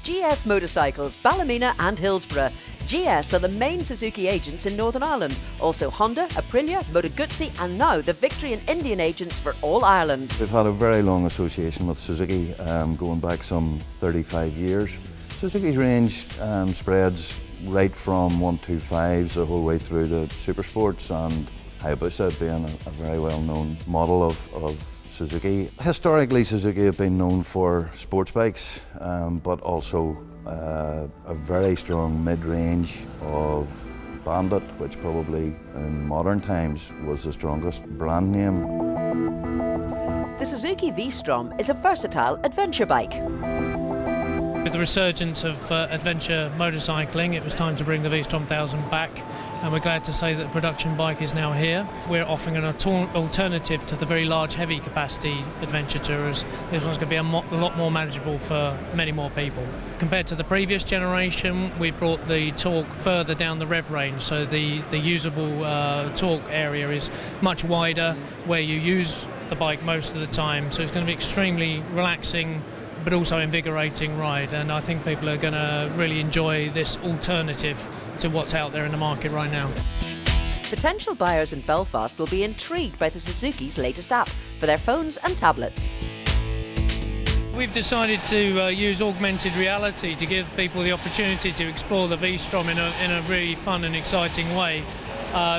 GS Motorcycles, Ballymena and Hillsborough. GS are the main Suzuki agents in Northern Ireland. Also Honda, Aprilia, Moto Guzzi and now the Victory and Indian agents for all Ireland. We've had a very long association with Suzuki, going back some 35 years. Suzuki's range spreads right from 125s the whole way through to Super Sports, and Hayabusa being a very well-known model of Suzuki. Historically, Suzuki have been known for sports bikes, but also a very strong mid-range of Bandit, which probably in modern times was the strongest brand name. The Suzuki V-Strom is a versatile adventure bike. With the resurgence of adventure motorcycling, it was time to bring the V-Strom 1000 back, and we're glad to say that the production bike is now here. We're offering an alternative to the very large heavy capacity adventure tourers. This one's going to be a lot more manageable for many more people. Compared to the previous generation, we've brought the torque further down the rev range, so the usable torque area is much wider where you use the bike most of the time, so it's going to be extremely relaxing but also invigorating ride, and I think people are going to really enjoy this alternative to what's out there in the market right now. Potential buyers in Belfast will be intrigued by the Suzuki's latest app for their phones and tablets. We've decided to use augmented reality to give people the opportunity to explore the V-Strom in a really fun and exciting way.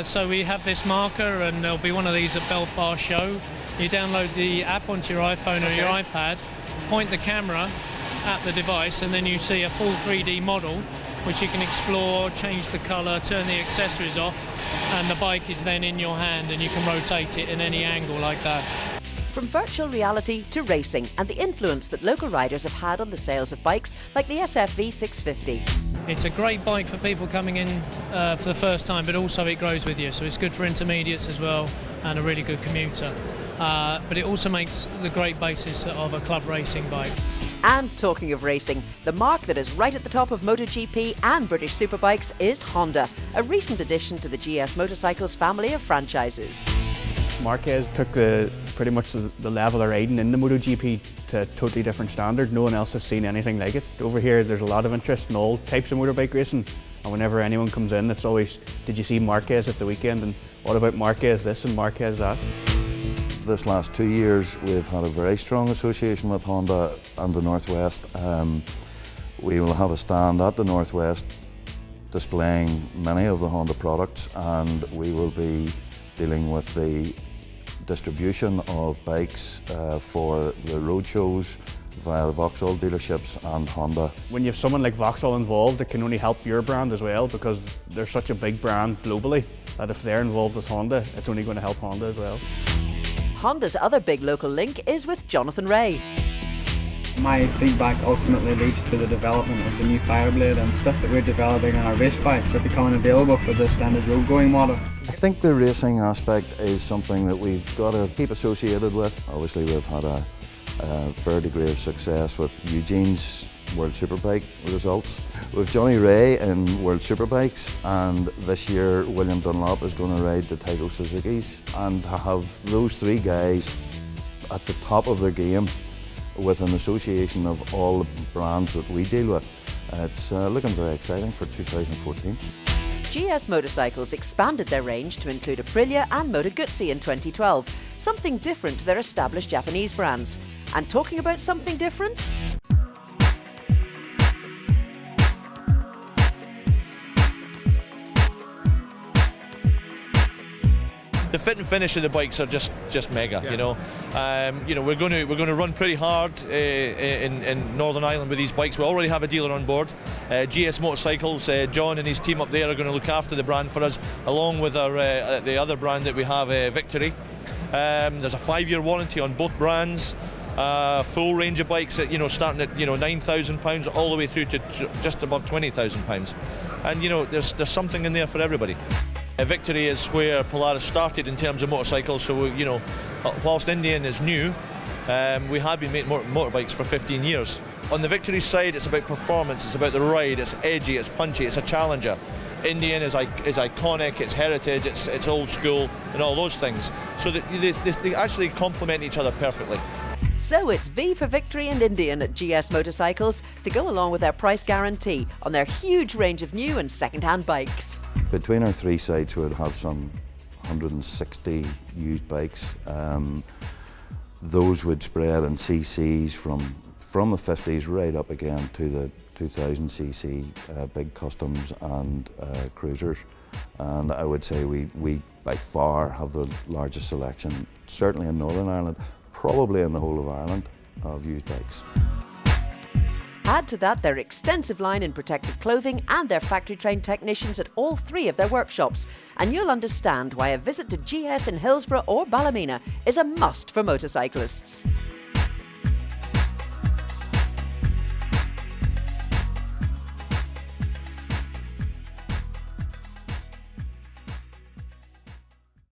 So we have this marker, and there'll be one of these at Belfast show. You download the app onto your iPhone or your iPad, point the camera at the device, and then you see a full 3D model which you can explore, change the colour, turn the accessories off, and the bike is then in your hand and you can rotate it in any angle like that. From virtual reality to racing and the influence that local riders have had on the sales of bikes like the SFV 650. It's a great bike for people coming in for the first time, but also it grows with you, so it's good for intermediates as well and a really good commuter. But it also makes the great basis of a club racing bike. And talking of racing, the marque that is right at the top of MotoGP and British Superbikes is Honda, a recent addition to the GS Motorcycles family of franchises. Marquez took pretty much the level of riding in the MotoGP to a totally different standard. No one else has seen anything like it. Over here there's a lot of interest in all types of motorbike racing, and whenever anyone comes in it's always, did you see Marquez at the weekend, and what about Marquez this and Marquez that? This last 2 years we've had a very strong association with Honda and the Northwest. We will have a stand at the Northwest displaying many of the Honda products, and we will be dealing with the distribution of bikes for the road shows via the Vauxhall dealerships and Honda. When you have someone like Vauxhall involved, it can only help your brand as well, because they're such a big brand globally that if they're involved with Honda, it's only going to help Honda as well. Honda's other big local link is with Jonathan Rea. My feedback ultimately leads to the development of the new Fireblade, and stuff that we're developing on our race bikes are becoming available for the standard road going model. I think the racing aspect is something that we've got to keep associated with. Obviously we've had a fair degree of success with Eugene's World Superbike results. With Johnny Rea in World Superbikes, and this year William Dunlop is going to ride the Taito Suzukis, and to have those three guys at the top of their game with an association of all the brands that we deal with, it's looking very exciting for 2014. GS Motorcycles expanded their range to include Aprilia and Moto Guzzi in 2012, something different to their established Japanese brands. And talking about something different, the fit and finish of the bikes are just mega. Yeah. We're going to run pretty hard in Northern Ireland with these bikes. We already have a dealer on board, GS Motorcycles. John and his team up there are going to look after the brand for us, along with our the other brand that we have, Victory. There's a 5-year warranty on both brands. Full range of bikes at, starting at £9,000 all the way through to just above £20,000, and there's something in there for everybody. Victory is where Polaris started in terms of motorcycles, so whilst Indian is new, we have been making motorbikes for 15 years. On the Victory side, it's about performance, it's about the ride, it's edgy, it's punchy, it's a challenger. Indian is iconic, it's heritage, it's old school and all those things. So that they actually complement each other perfectly. So it's V for Victory and Indian at GS Motorcycles to go along with their price guarantee on their huge range of new and second-hand bikes. Between our three sites we would have some 160 used bikes. Those would spread in CCs from the 50s right up again to the 2000cc big customs and cruisers. And I would say we by far have the largest selection, certainly in Northern Ireland, probably in the whole of Ireland, of used bikes. Add to that their extensive line in protective clothing and their factory-trained technicians at all three of their workshops, and you'll understand why a visit to GS in Hillsborough or Ballymena is a must for motorcyclists.